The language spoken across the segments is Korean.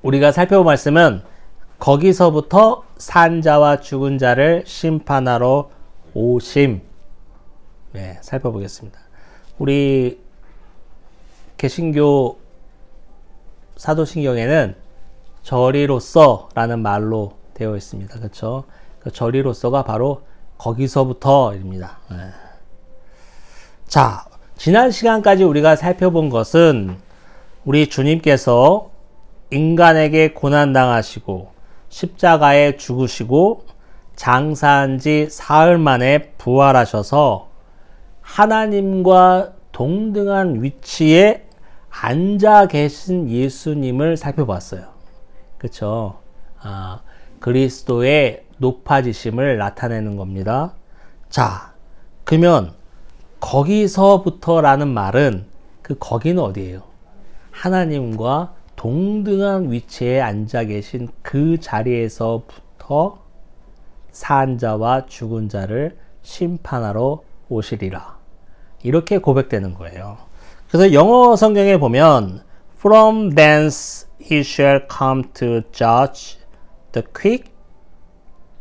우리가 살펴볼 말씀은 거기서부터 산자와 죽은 자를 심판하러 오심. 네, 살펴보겠습니다. 우리 개신교 사도신경에는 저리로서 라는 말로 되어 있습니다. 그렇죠? 그 저리로서가 바로 거기서부터입니다. 네. 자, 지난 시간까지 우리가 살펴본 것은 우리 주님께서 인간에게 고난당하시고 십자가에 죽으시고 장사한 지 사흘 만에 부활하셔서 하나님과 동등한 위치에 앉아 계신 예수님을 살펴봤어요. 그렇죠? 그리스도의 높아지심을 나타내는 겁니다. 자, 그러면 거기서부터라는 말은 그 거기는 어디예요? 하나님과 동등한 위치에 앉아 계신 그 자리에서부터 산 자와 죽은 자를 심판하러 오시리라. 이렇게 고백되는 거예요. 그래서 영어 성경에 보면 From thence he shall come to judge the quick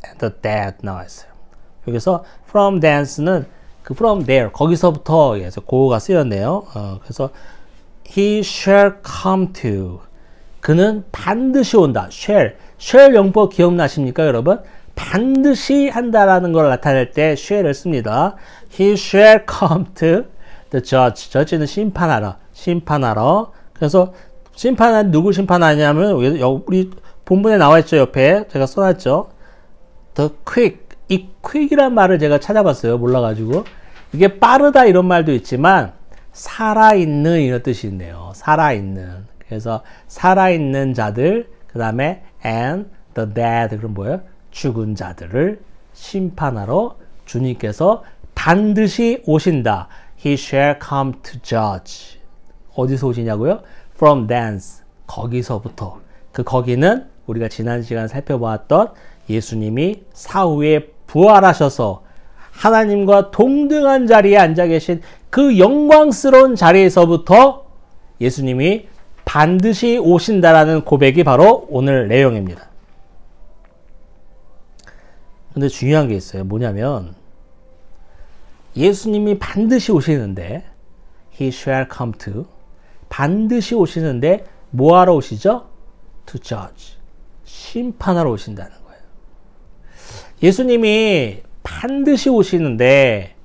and the dead 나와 있어요. 여기서 from thence는 그 from there 거기서부터 해서 고가 쓰였네요. 그래서 he shall come to 그는 반드시 온다. shall 영법 기억나십니까, 여러분? 반드시 한다라는 걸 나타낼 때 shall을 씁니다. He shall come to the judge. judge는 심판하러. 그래서 누구 심판하냐면 우리 본문에 나와 있죠. 옆에 제가 써놨죠. The quick. 이 quick이란 말을 제가 찾아봤어요. 몰라가지고. 이게 빠르다 이런 말도 있지만 살아있는 이런 뜻이 있네요. 살아있는. 그래서 살아있는 자들, 그 다음에 and the dead. 그럼 뭐예요? 죽은 자들을 심판하러 주님께서 반드시 오신다. He shall come to judge. 어디서 오시냐고요? From thence. 거기서부터. 그 거기는 우리가 지난 시간 살펴보았던 예수님이 사후에 부활하셔서 하나님과 동등한 자리에 앉아 계신 그 영광스러운 자리에서부터 예수님이 반드시 오신다라는 고백이 바로 오늘 내용입니다. 근데 중요한 게 있어요. 뭐냐면 예수님이 반드시 오시는데 He shall come to 반드시 오시는데 뭐하러 오시죠? To judge 심판하러 오신다는 거예요. 예수님이 반드시 오시는데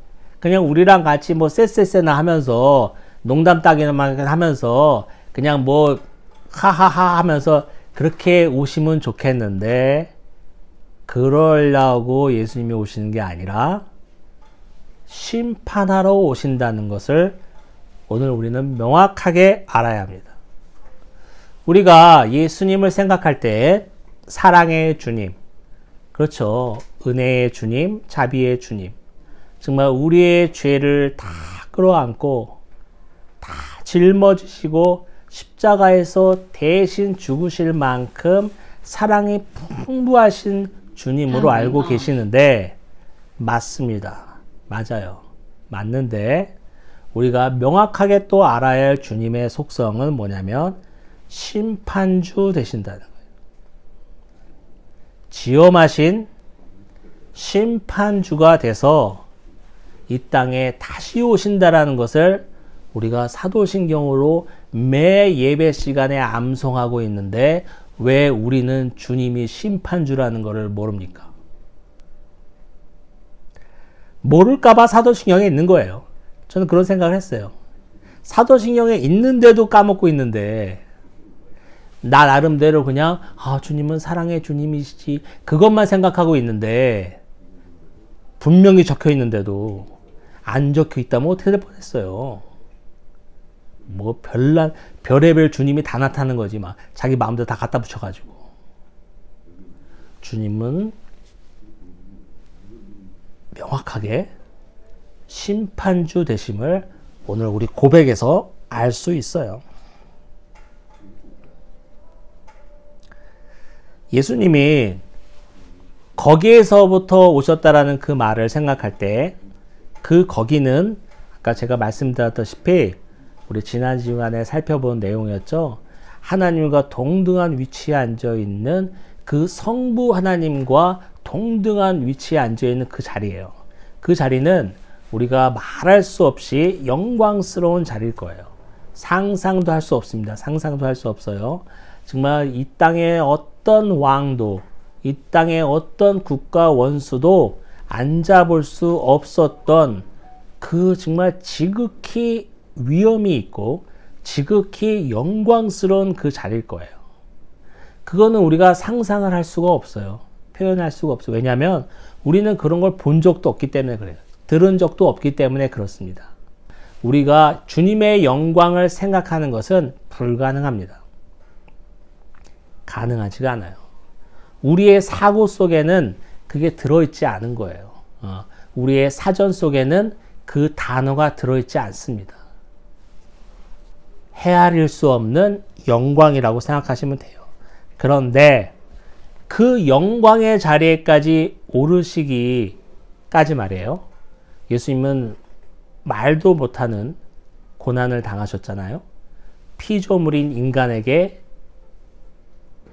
그냥 우리랑 같이 뭐 쎄쎄쎄나 하면서 농담 따기만 하면서 그냥 뭐 하하하 하면서 그렇게 오시면 좋겠는데 그러려고 예수님이 오시는 게 아니라 심판하러 오신다는 것을 오늘 우리는 명확하게 알아야 합니다. 우리가 예수님을 생각할 때 사랑의 주님, 그렇죠. 은혜의 주님, 자비의 주님, 정말 우리의 죄를 다 끌어안고 다 짊어지시고 십자가에서 대신 죽으실 만큼 사랑이 풍부하신 주님으로 알고 계시는데 맞습니다. 맞아요. 맞는데 우리가 명확하게 또 알아야 할 주님의 속성은 뭐냐면 심판주 되신다는 거예요. 지엄하신 심판주가 돼서 이 땅에 다시 오신다라는 것을 우리가 사도신경으로 매 예배 시간에 암송하고 있는데 왜 우리는 주님이 심판주라는 것을 모릅니까? 모를까봐 사도신경에 있는 거예요. 저는 그런 생각을 했어요. 사도신경에 있는데도 까먹고 있는데 나 나름대로 그냥 주님은 사랑의 주님이시지 그것만 생각하고 있는데 분명히 적혀 있는데도 안 적혀 있다면 어떻게 될 뻔했어요. 뭐 별의별 주님이 다 나타나는 거지 막 자기 마음대로 다 갖다 붙여가지고. 주님은 명확하게 심판주 되심을 오늘 우리 고백에서 알 수 있어요. 예수님이 거기에서부터 오셨다라는 그 말을 생각할 때 그 거기는 아까 제가 말씀드렸다시피 우리 지난 시간에 살펴본 내용이었죠. 하나님과 동등한 위치에 앉아 있는 그 성부 하나님과 동등한 위치에 앉아 있는 그 자리예요. 그 자리는 우리가 말할 수 없이 영광스러운 자리일 거예요. 상상도 할 수 없습니다. 상상도 할 수 없어요. 정말 이 땅의 어떤 왕도, 이 땅의 어떤 국가 원수도 앉아볼 수 없었던 그 정말 지극히 위엄이 있고 지극히 영광스러운 그 자리일 거예요. 그거는 우리가 상상을 할 수가 없어요. 표현할 수가 없어요. 왜냐하면 우리는 그런 걸 본 적도 없기 때문에 그래요. 들은 적도 없기 때문에 그렇습니다. 우리가 주님의 영광을 생각하는 것은 불가능합니다. 가능하지가 않아요. 우리의 사고 속에는 그게 들어있지 않은 거예요. 우리의 사전 속에는 그 단어가 들어있지 않습니다. 헤아릴 수 없는 영광이라고 생각하시면 돼요. 그런데 그 영광의 자리에까지 오르시기까지 말이에요. 예수님은 말도 못하는 고난을 당하셨잖아요. 피조물인 인간에게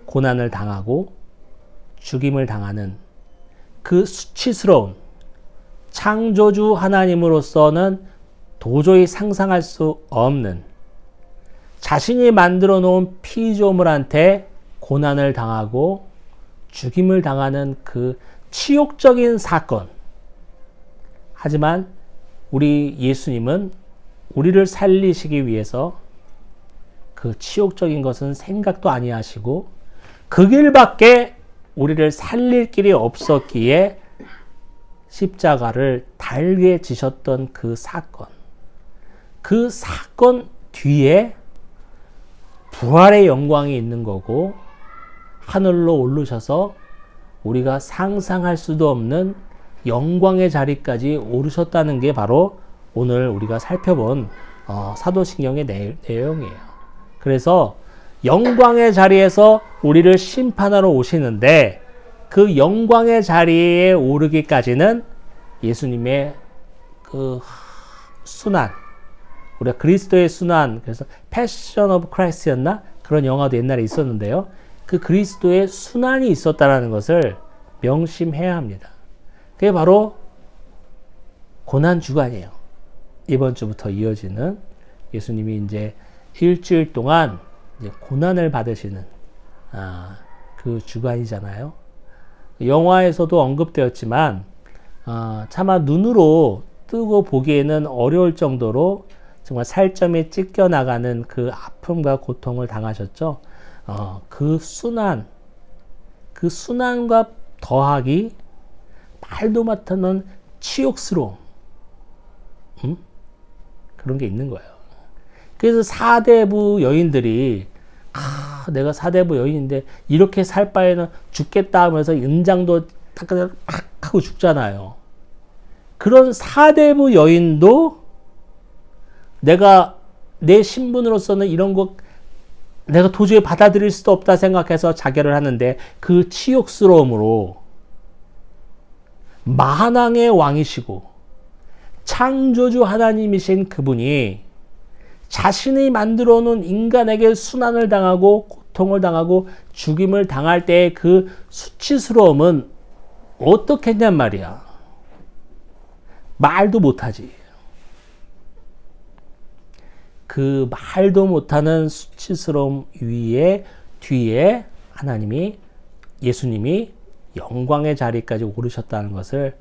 고난을 당하고 죽임을 당하는 그 수치스러운 창조주 하나님으로서는 도저히 상상할 수 없는 자신이 만들어 놓은 피조물한테 고난을 당하고 죽임을 당하는 그 치욕적인 사건. 하지만 우리 예수님은 우리를 살리시기 위해서 그 치욕적인 것은 생각도 아니하시고 그 길밖에 우리를 살릴 길이 없었기에 십자가를 달게 지셨던 그 사건. 그 사건 뒤에 부활의 영광이 있는 거고 하늘로 오르셔서 우리가 상상할 수도 없는 영광의 자리까지 오르셨다는 게 바로 오늘 우리가 살펴본 사도신경의 내용이에요. 그래서 영광의 자리에서 우리를 심판하러 오시는데 그 영광의 자리에 오르기까지는 예수님의 그 순환, 우리가 그리스도의 순환, 그래서 Passion of Christ였나? 그런 영화도 옛날에 있었는데요. 그 그리스도의 순환이 있었다는 것을 명심해야 합니다. 그게 바로 고난주간이에요. 이번 주부터 이어지는 예수님이 이제 일주일 동안 이제 고난을 받으시는 그 주간이잖아요. 영화에서도 언급되었지만 차마 눈으로 뜨고 보기에는 어려울 정도로 정말 살점이 찢겨나가는 그 아픔과 고통을 당하셨죠. 그 순환과 더하기 말도 못하는 치욕스러움, 그런 게 있는 거예요. 그래서 사대부 여인들이 내가 사대부 여인인데 이렇게 살 바에는 죽겠다 하면서 은장도 딱 하고 죽잖아요. 그런 사대부 여인도 내가 내 신분으로서는 이런 거 내가 도저히 받아들일 수도 없다 생각해서 자결을 하는데 그 치욕스러움으로 만왕의 왕이시고 창조주 하나님이신 그분이 자신이 만들어 놓은 인간에게 순환을 당하고 고통을 당하고 죽임을 당할 때의 그 수치스러움은 어떻겠냔 말이야. 말도 못하지. 그 말도 못하는 수치스러움 뒤에 하나님이 예수님이 영광의 자리까지 오르셨다는 것을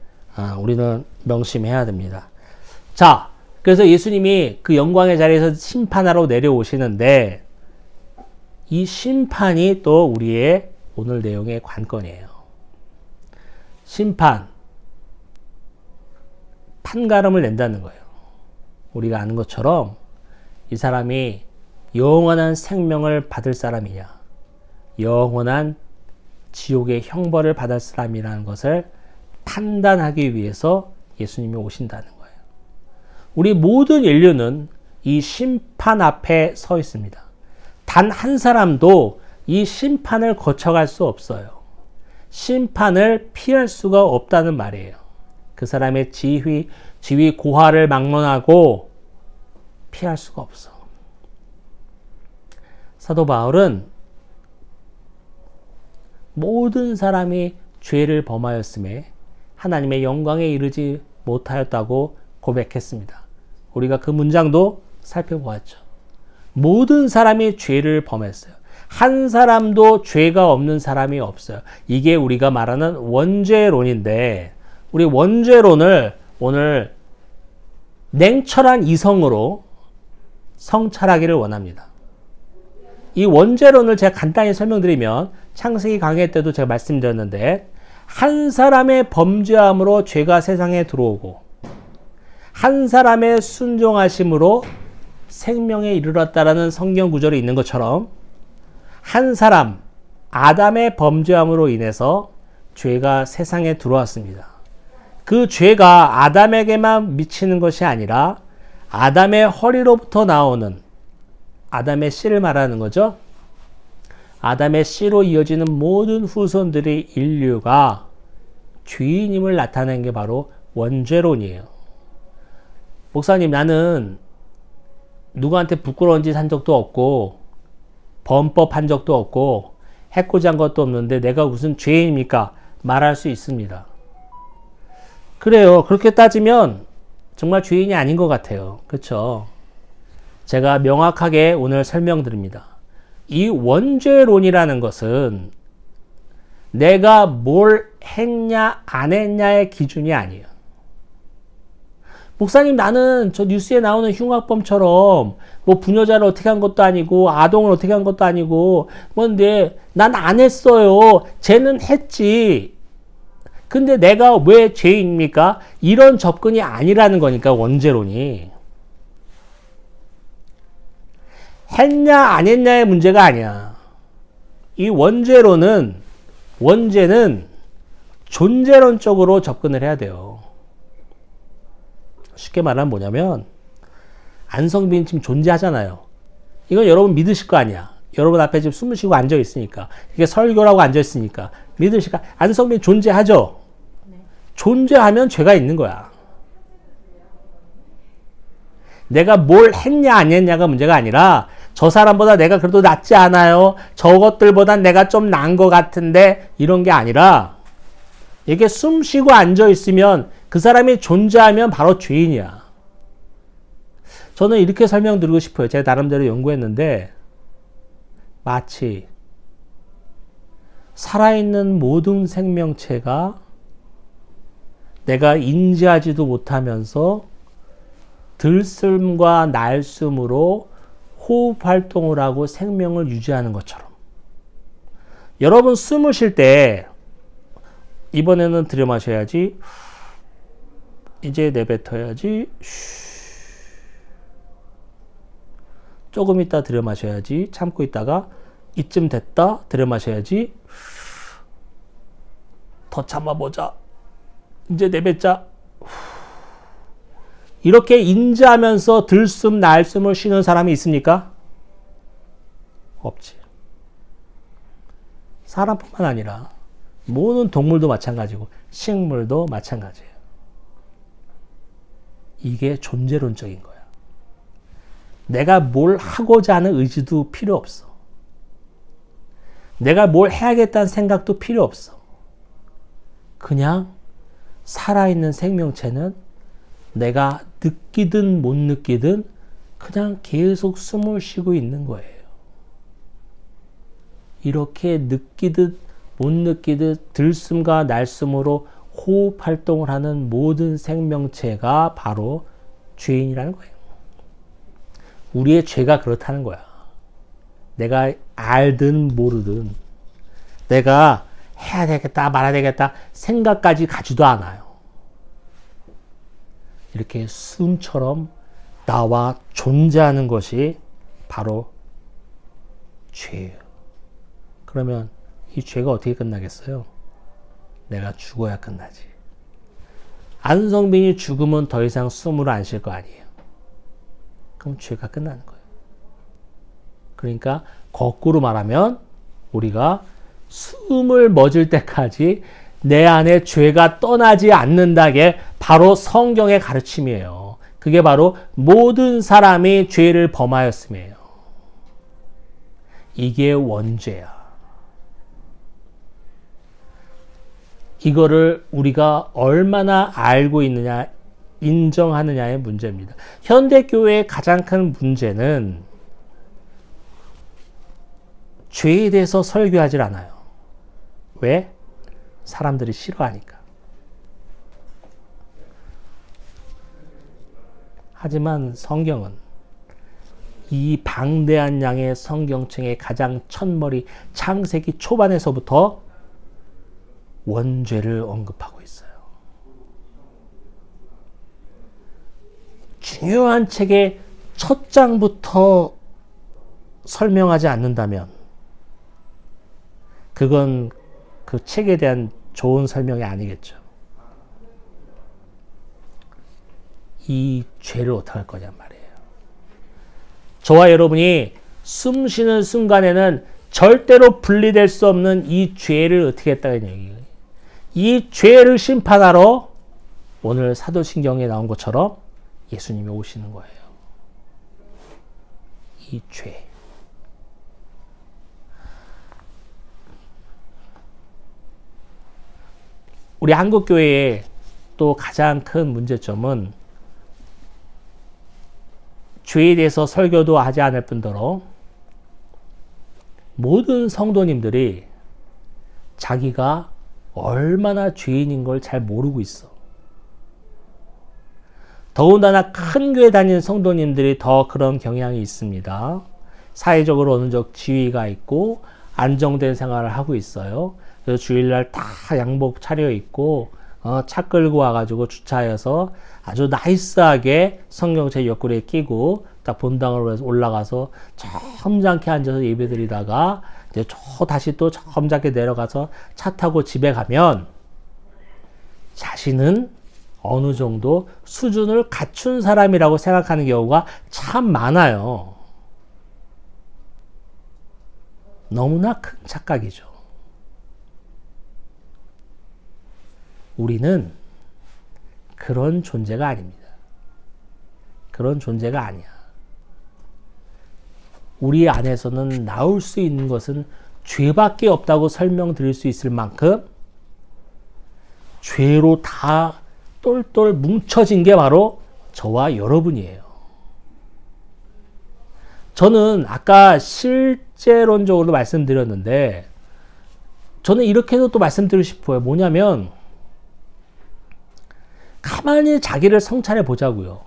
우리는 명심해야 됩니다. 자, 그래서 예수님이 그 영광의 자리에서 심판하러 내려오시는데 이 심판이 또 우리의 오늘 내용의 관건이에요. 심판, 판가름을 낸다는 거예요. 우리가 아는 것처럼 이 사람이 영원한 생명을 받을 사람이냐, 영원한 지옥의 형벌을 받을 사람이라는 것을 판단하기 위해서 예수님이 오신다는 거예요. 우리 모든 인류는 이 심판 앞에 서 있습니다. 단 한 사람도 이 심판을 거쳐갈 수 없어요. 심판을 피할 수가 없다는 말이에요. 그 사람의 지위 고하를 막론하고 피할 수가 없어. 사도 바울은 모든 사람이 죄를 범하였음에 하나님의 영광에 이르지 못하였다고 고백했습니다. 우리가 그 문장도 살펴보았죠. 모든 사람이 죄를 범했어요. 한 사람도 죄가 없는 사람이 없어요. 이게 우리가 말하는 원죄론인데, 우리 원죄론을 오늘 냉철한 이성으로 성찰하기를 원합니다. 이 원죄론을 제가 간단히 설명드리면, 창세기 강의 때도 제가 말씀드렸는데, 한 사람의 범죄함으로 죄가 세상에 들어오고 한 사람의 순종하심으로 생명에 이르렀다라는 성경 구절이 있는 것처럼, 한 사람 아담의 범죄함으로 인해서 죄가 세상에 들어왔습니다. 그 죄가 아담에게만 미치는 것이 아니라 아담의 허리로부터 나오는 아담의 씨를 말하는 거죠. 아담의 씨로 이어지는 모든 후손들의 인류가 죄인임을 나타낸 게 바로 원죄론이에요. 목사님, 나는 누구한테 부끄러운 짓 한 적도 없고 범법한 적도 없고 해코지한 것도 없는데 내가 무슨 죄인입니까? 말할 수 있습니다. 그래요. 그렇게 따지면 정말 죄인이 아닌 것 같아요. 그렇죠? 제가 명확하게 오늘 설명드립니다. 이 원죄론이라는 것은 내가 뭘 했냐 안 했냐의 기준이 아니에요. 목사님, 나는 저 뉴스에 나오는 흉악범처럼 뭐 부녀자를 어떻게 한 것도 아니고 아동을 어떻게 한 것도 아니고 뭔데 난 안 했어요. 쟤는 했지. 근데 내가 왜 죄인입니까? 이런 접근이 아니라는 거니까, 원죄론이. 했냐 안 했냐의 문제가 아니야. 이 원죄는 존재론적으로 접근을 해야 돼요. 쉽게 말하면 뭐냐면, 안성빈 지금 존재하잖아요. 이건 여러분 믿으실 거 아니야. 여러분 앞에 지금 숨을 쉬고 앉아 있으니까, 이게 설교라고 앉아 있으니까 믿으실까? 안성빈 존재하죠. 네. 존재하면 죄가 있는 거야. 내가 뭘 했냐 안 했냐가 문제가 아니라, 저 사람보다 내가 그래도 낫지 않아요, 저것들보단 내가 좀 나은 것 같은데, 이런 게 아니라, 이게 숨 쉬고 앉아 있으면 그 사람이 존재하면 바로 죄인이야. 저는 이렇게 설명드리고 싶어요. 제가 나름대로 연구했는데, 마치 살아있는 모든 생명체가 내가 인지하지도 못하면서 들숨과 날숨으로 호흡 활동을 하고 생명을 유지하는 것처럼, 여러분 숨을 쉴 때 이번에는 들여 마셔야지, 이제 내뱉어야지, 조금 있다 들여 마셔야지, 참고 있다가 이쯤 됐다 들여 마셔야지, 더 참아보자, 이제 내뱉자, 이렇게 인지하면서 들숨 날숨을 쉬는 사람이 있습니까? 없지. 사람뿐만 아니라 모든 동물도 마찬가지고 식물도 마찬가지예요. 이게 존재론적인 거야. 내가 뭘 하고자 하는 의지도 필요 없어. 내가 뭘 해야겠다는 생각도 필요 없어. 그냥 살아있는 생명체는 내가 느끼든 못 느끼든 그냥 계속 숨을 쉬고 있는 거예요. 이렇게 느끼듯 못 느끼듯 들숨과 날숨으로 호흡 활동을 하는 모든 생명체가 바로 죄인이라는 거예요. 우리의 죄가 그렇다는 거야. 내가 알든 모르든 내가 해야 되겠다 말아야 되겠다 생각까지 가지도 않아요. 이렇게 숨처럼 나와 존재하는 것이 바로 죄예요. 그러면 이 죄가 어떻게 끝나겠어요? 내가 죽어야 끝나지. 안성빈이 죽으면 더 이상 숨을 안 쉴 거 아니에요. 그럼 죄가 끝나는 거예요. 그러니까 거꾸로 말하면 우리가 숨을 멎을 때까지 내 안에 죄가 떠나지 않는다게 바로 성경의 가르침이에요. 그게 바로 모든 사람이 죄를 범하였음이에요. 이게 원죄야. 이거를 우리가 얼마나 알고 있느냐, 인정하느냐의 문제입니다. 현대교회의 가장 큰 문제는 죄에 대해서 설교하지 않아요. 왜? 사람들이 싫어하니까. 하지만 성경은 이 방대한 양의 성경책의 가장 첫머리 창세기 초반에서부터 원죄를 언급하고 있어요. 중요한 책의 첫 장부터 설명하지 않는다면 그건 그 책에 대한 좋은 설명이 아니겠죠. 이 죄를 어떻게 할 거냔 말이에요. 저와 여러분이 숨 쉬는 순간에는 절대로 분리될 수 없는 이 죄를 어떻게 했다는 얘기예요. 이 죄를 심판하러 오늘 사도신경에 나온 것처럼 예수님이 오시는 거예요. 이 죄. 우리 한국교회의 또 가장 큰 문제점은 죄에 대해서 설교도 하지 않을 뿐더러 모든 성도님들이 자기가 얼마나 죄인인 걸 잘 모르고 있어. 더군다나 큰 교회 다니는 성도님들이 더 그런 경향이 있습니다. 사회적으로 어느 정도 지위가 있고 안정된 생활을 하고 있어요. 그래서 주일날 다 양복 차려입고 차 끌고 와가지고 주차해서 아주 나이스하게 성경책 옆구리에 끼고 딱 본당으로 올라가서 점잖게 앉아서 예배드리다가 이제 다시 또 점잖게 내려가서 차 타고 집에 가면 자신은 어느 정도 수준을 갖춘 사람이라고 생각하는 경우가 참 많아요. 너무나 큰 착각이죠. 우리는 그런 존재가 아닙니다. 그런 존재가 아니야. 우리 안에서는 나올 수 있는 것은 죄밖에 없다고 설명드릴 수 있을 만큼 죄로 다 똘똘 뭉쳐진 게 바로 저와 여러분이에요. 저는 아까 실제론적으로 말씀드렸는데 저는 이렇게도 또 말씀드리고 싶어요. 뭐냐면 가만히 자기를 성찰해 보자고요.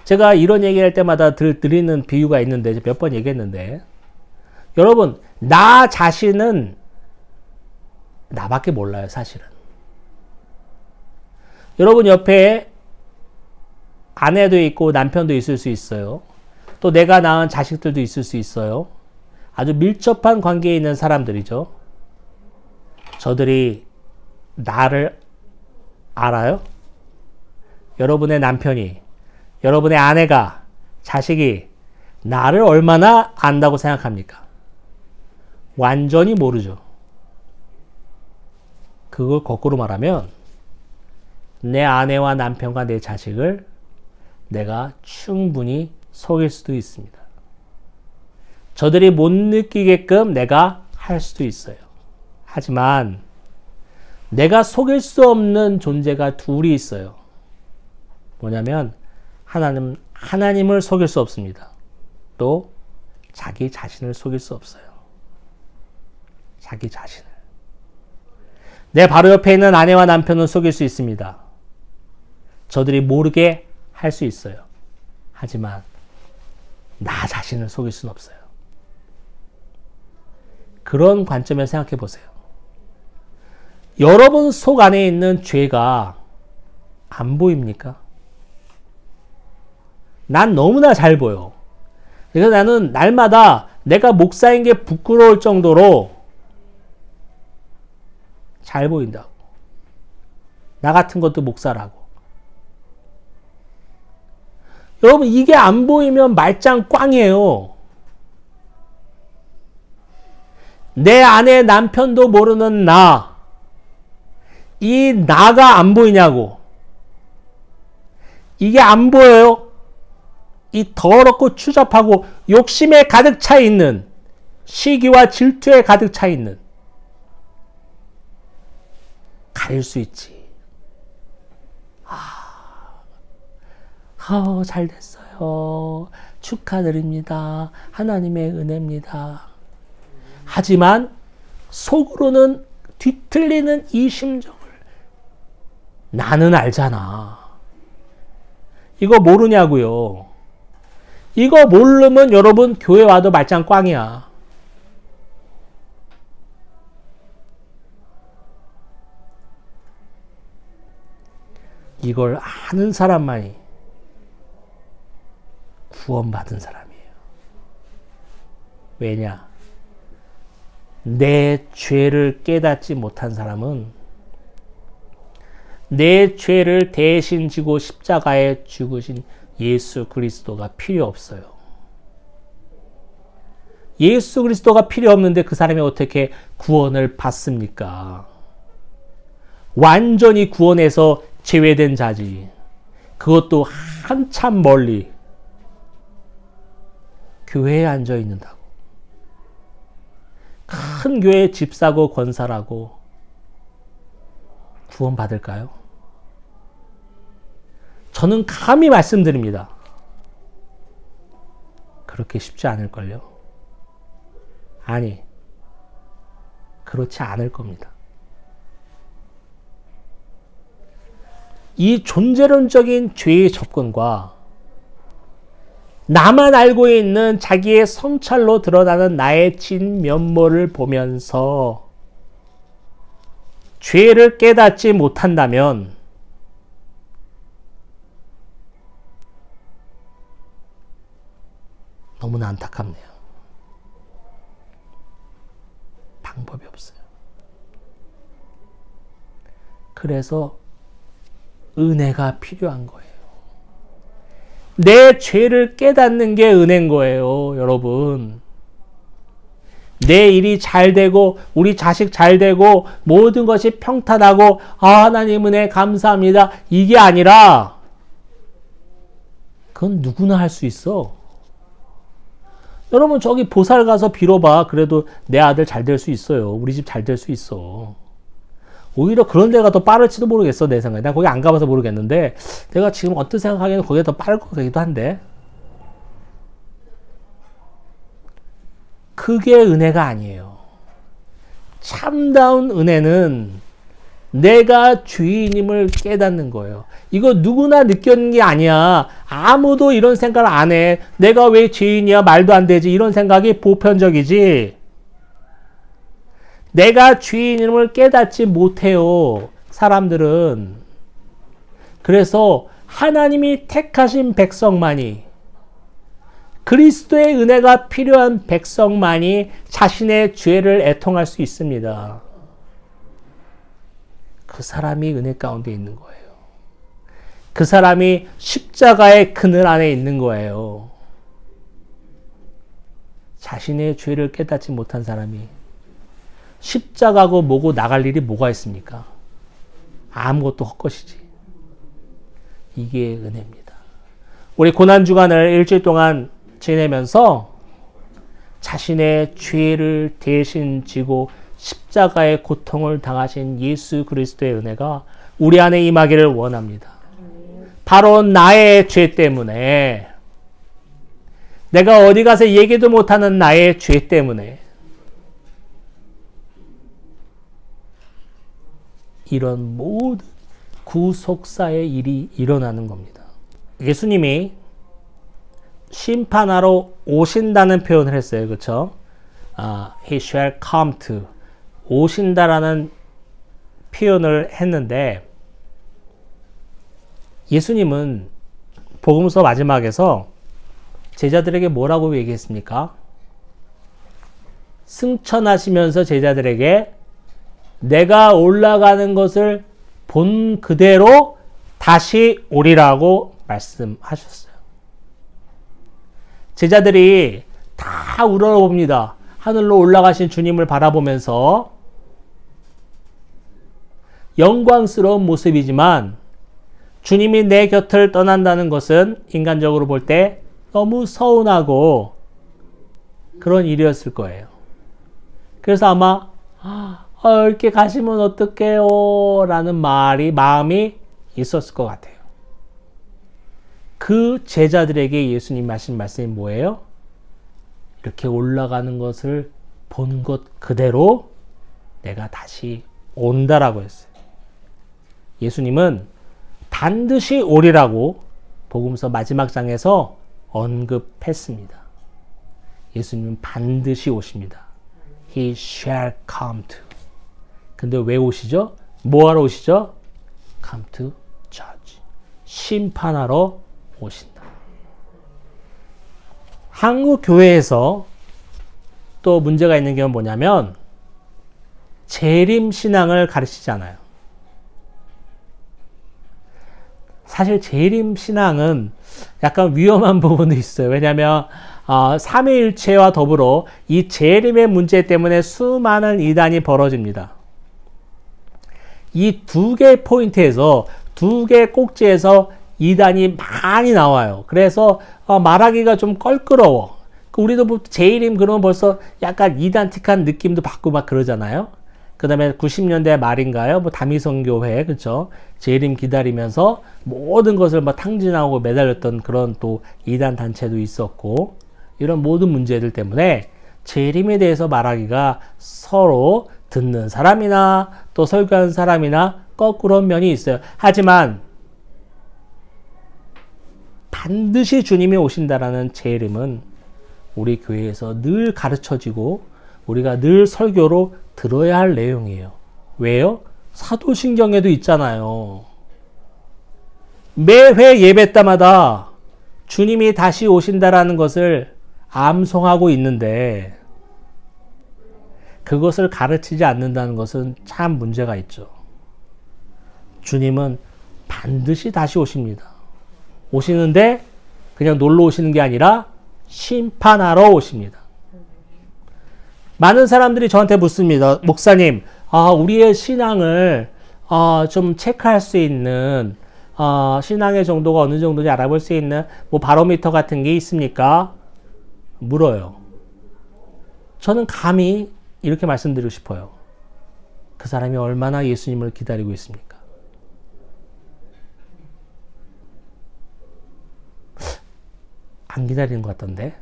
제가 이런 얘기할 때마다 드리는 비유가 있는데 몇 번 얘기했는데 여러분 나 자신은 나밖에 몰라요. 사실은. 여러분 옆에 아내도 있고 남편도 있을 수 있어요. 또 내가 낳은 자식들도 있을 수 있어요. 아주 밀접한 관계에 있는 사람들이죠. 저들이 나를 알아요? 여러분의 남편이, 여러분의 아내가, 자식이 나를 얼마나 안다고 생각합니까? 완전히 모르죠. 그걸 거꾸로 말하면 내 아내와 남편과 내 자식을 내가 충분히 속일 수도 있습니다. 저들이 못 느끼게끔 내가 할 수도 있어요. 하지만 내가 속일 수 없는 존재가 둘이 있어요. 뭐냐면 하나님을 속일 수 없습니다. 또 자기 자신을 속일 수 없어요. 자기 자신을. 내 바로 옆에 있는 아내와 남편은 속일 수 있습니다. 저들이 모르게 할 수 있어요. 하지만 나 자신을 속일 수는 없어요. 그런 관점에서 생각해 보세요. 여러분 속 안에 있는 죄가 안 보입니까? 난 너무나 잘 보여. 그래서 나는 날마다 내가 목사인 게 부끄러울 정도로 잘 보인다고. 나 같은 것도 목사라고. 여러분 이게 안 보이면 말짱 꽝이에요. 내 아내 남편도 모르는 나. 이 나가 안 보이냐고. 이게 안 보여요. 이 더럽고 추잡하고 욕심에 가득 차 있는 시기와 질투에 가득 차 있는, 가릴 수 있지. 잘 됐어요. 축하드립니다. 하나님의 은혜입니다. 하지만 속으로는 뒤틀리는 이 심정을 나는 알잖아. 이거 모르냐고요. 이거 모르면 여러분 교회 와도 말짱 꽝이야. 이걸 아는 사람만이 구원받은 사람이에요. 왜냐? 내 죄를 깨닫지 못한 사람은 내 죄를 대신 지고 십자가에 죽으신 예수 그리스도가 필요 없어요. 예수 그리스도가 필요 없는데 그 사람이 어떻게 구원을 받습니까? 완전히 구원에서 제외된 자지. 그것도 한참 멀리 교회에 앉아 있는다고. 큰 교회 집사고 권사라고 구원 받을까요? 저는 감히 말씀드립니다. 그렇게 쉽지 않을걸요? 아니, 그렇지 않을 겁니다. 이 존재론적인 죄의 접근과 나만 알고 있는 자기의 성찰로 드러나는 나의 진면모를 보면서 죄를 깨닫지 못한다면 너무나 안타깝네요. 방법이 없어요. 그래서 은혜가 필요한 거예요. 내 죄를 깨닫는 게 은혜인 거예요, 여러분. 내 일이 잘 되고 우리 자식 잘 되고 모든 것이 평탄하고 하나님 은혜 감사합니다. 이게 아니라 그건 누구나 할 수 있어. 여러분 저기 보살 가서 빌어봐. 그래도 내 아들 잘 될 수 있어요. 우리 집 잘 될 수 있어. 오히려 그런 데가 더 빠를지도 모르겠어, 내 생각에. 난 거기 안 가봐서 모르겠는데 내가 지금 어떤 생각하기에는 거기가 더 빠를 것 같기도 한데 그게 은혜가 아니에요. 참다운 은혜는 내가 죄인임을 깨닫는 거예요. 이거 누구나 느끼는 게 아니야. 아무도 이런 생각을 안 해. 내가 왜 죄인이야? 말도 안 되지. 이런 생각이 보편적이지. 내가 죄인임을 깨닫지 못해요. 사람들은. 그래서 하나님이 택하신 백성만이, 그리스도의 은혜가 필요한 백성만이 자신의 죄를 애통할 수 있습니다. 그 사람이 은혜 가운데 있는 거예요. 그 사람이 십자가의 그늘 안에 있는 거예요. 자신의 죄를 깨닫지 못한 사람이 십자가고 뭐고 나갈 일이 뭐가 있습니까? 아무것도 헛것이지. 이게 은혜입니다. 우리 고난주간을 일주일 동안 지내면서 자신의 죄를 대신 지고 십자가의 고통을 당하신 예수 그리스도의 은혜가 우리 안에 임하기를 원합니다. 바로 나의 죄 때문에, 내가 어디 가서 얘기도 못하는 나의 죄 때문에 이런 모든 구속사의 일이 일어나는 겁니다. 예수님이 심판하러 오신다는 표현을 했어요. 그렇죠? He shall come to, 오신다라는 표현을 했는데 예수님은 복음서 마지막에서 제자들에게 뭐라고 얘기했습니까? 승천하시면서 제자들에게 내가 올라가는 것을 본 그대로 다시 오리라고 말씀하셨어요. 제자들이 다 우러러봅니다. 하늘로 올라가신 주님을 바라보면서 영광스러운 모습이지만 주님이 내 곁을 떠난다는 것은 인간적으로 볼 때 너무 서운하고 그런 일이었을 거예요. 그래서 아마 이렇게 가시면 어떡해요? 라는 마음이 있었을 것 같아요. 그 제자들에게 예수님 하신 말씀이 뭐예요? 이렇게 올라가는 것을 본 것 그대로 내가 다시 온다라고 했어요. 예수님은 반드시 오리라고 복음서 마지막 장에서 언급했습니다. 예수님은 반드시 오십니다. He shall come to. 근데 왜 오시죠? 뭐하러 오시죠? Come to judge. 심판하러 오신다. 한국 교회에서 또 문제가 있는 게 뭐냐면 재림 신앙을 가르치잖아요. 사실 재림 신앙은 약간 위험한 부분도 있어요. 왜냐하면 삼위일체와 더불어 이 재림의 문제 때문에 수많은 이단이 벌어집니다. 이 두 개 포인트에서, 두 개 꼭지에서 이단이 많이 나와요. 그래서 말하기가 좀 껄끄러워. 우리도 뭐 재림 그러면 벌써 약간 이단틱한 느낌도 받고 막 그러잖아요. 그 다음에 90년대 말인가요? 뭐 다미성교회, 그쵸? 재림 기다리면서 모든 것을 막 탕진하고 매달렸던 그런 또 이단 단체도 있었고, 이런 모든 문제들 때문에 재림에 대해서 말하기가 서로 듣는 사람이나 또 설교하는 사람이나 거꾸로운 면이 있어요. 하지만 반드시 주님이 오신다라는 재림은 우리 교회에서 늘 가르쳐지고 우리가 늘 설교로 들어야 할 내용이에요. 왜요? 사도신경에도 있잖아요. 매회 예배 때마다 주님이 다시 오신다라는 것을 암송하고 있는데 그것을 가르치지 않는다는 것은 참 문제가 있죠. 주님은 반드시 다시 오십니다. 오시는데 그냥 놀러 오시는 게 아니라 심판하러 오십니다. 많은 사람들이 저한테 묻습니다. 목사님, 우리의 신앙을 좀 체크할 수 있는 신앙의 정도가 어느 정도인지 알아볼 수 있는 뭐 바로미터 같은 게 있습니까? 물어요. 저는 감히 이렇게 말씀드리고 싶어요. 그 사람이 얼마나 예수님을 기다리고 있습니까? 안 기다리는 것 같던데.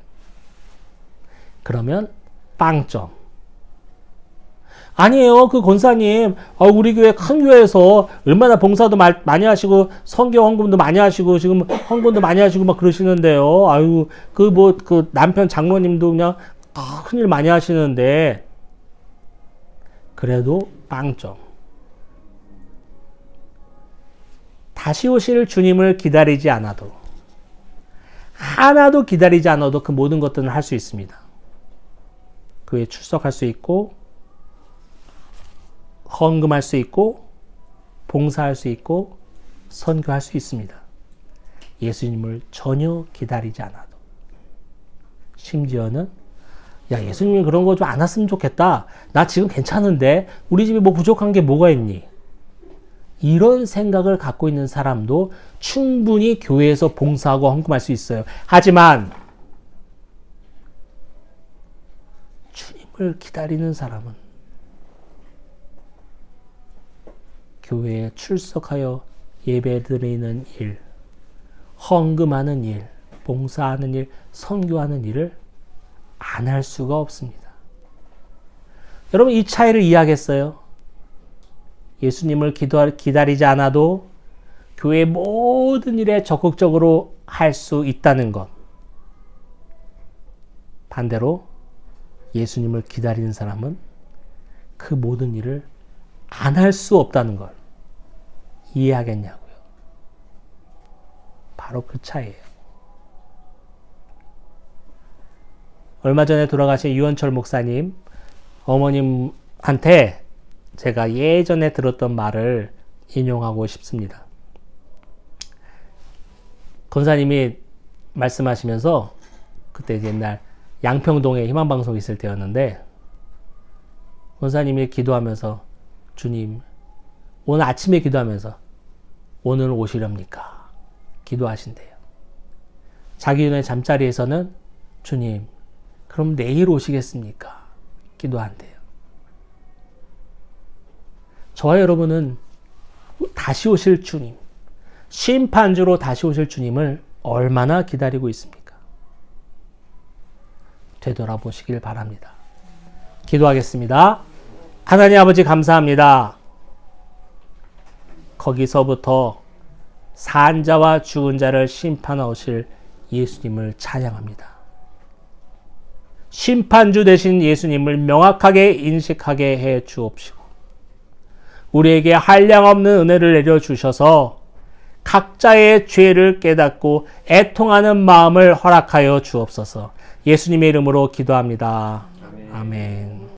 그러면 빵점. 아니에요. 그 권사님, 우리 교회 큰 교회에서 얼마나 봉사도 많이 하시고 성경 헌금도 많이 하시고 지금 헌금도 많이 하시고 막 그러시는데요. 아유, 그 남편 장로님도 그냥 큰일 많이 하시는데 그래도 빵점. 다시 오실 주님을 기다리지 않아도, 하나도 기다리지 않아도 그 모든 것들은 할 수 있습니다. 그에 출석할 수 있고, 헌금할 수 있고, 봉사할 수 있고, 선교할 수 있습니다. 예수님을 전혀 기다리지 않아도. 심지어는 예수님이 그런 거 좀 안 왔으면 좋겠다. 나 지금 괜찮은데 우리 집에 뭐 부족한 게 뭐가 있니? 이런 생각을 갖고 있는 사람도 충분히 교회에서 봉사하고 헌금할 수 있어요. 하지만 주님을 기다리는 사람은 교회에 출석하여 예배드리는 일, 헌금하는 일, 봉사하는 일, 선교하는 일을 안 할 수가 없습니다. 여러분, 이 차이를 이해하겠어요? 예수님을 기다리지 않아도 교회의 모든 일에 적극적으로 할 수 있다는 것. 반대로 예수님을 기다리는 사람은 그 모든 일을 안 할 수 없다는 걸 이해하겠냐고요. 바로 그 차이예요. 얼마 전에 돌아가신 유원철 목사님 어머님한테 제가 예전에 들었던 말을 인용하고 싶습니다. 권사님이 말씀하시면서 그때 옛날 양평동에 희망방송 있을 때였는데 권사님이 기도하면서 주님, 오늘 아침에 기도하면서 오늘 오시렵니까? 기도하신대요. 자기 전에 잠자리에서는 주님, 그럼 내일 오시겠습니까? 기도한대요. 저와 여러분은 다시 오실 주님, 심판주로 다시 오실 주님을 얼마나 기다리고 있습니까? 되돌아보시길 바랍니다. 기도하겠습니다. 하나님 아버지 감사합니다. 거기서부터 산 자와 죽은 자를 심판하실 예수님을 찬양합니다. 심판주 되신 예수님을 명확하게 인식하게 해 주옵시고 우리에게 한량없는 은혜를 내려주셔서 각자의 죄를 깨닫고 애통하는 마음을 허락하여 주옵소서. 예수님의 이름으로 기도합니다. 아멘.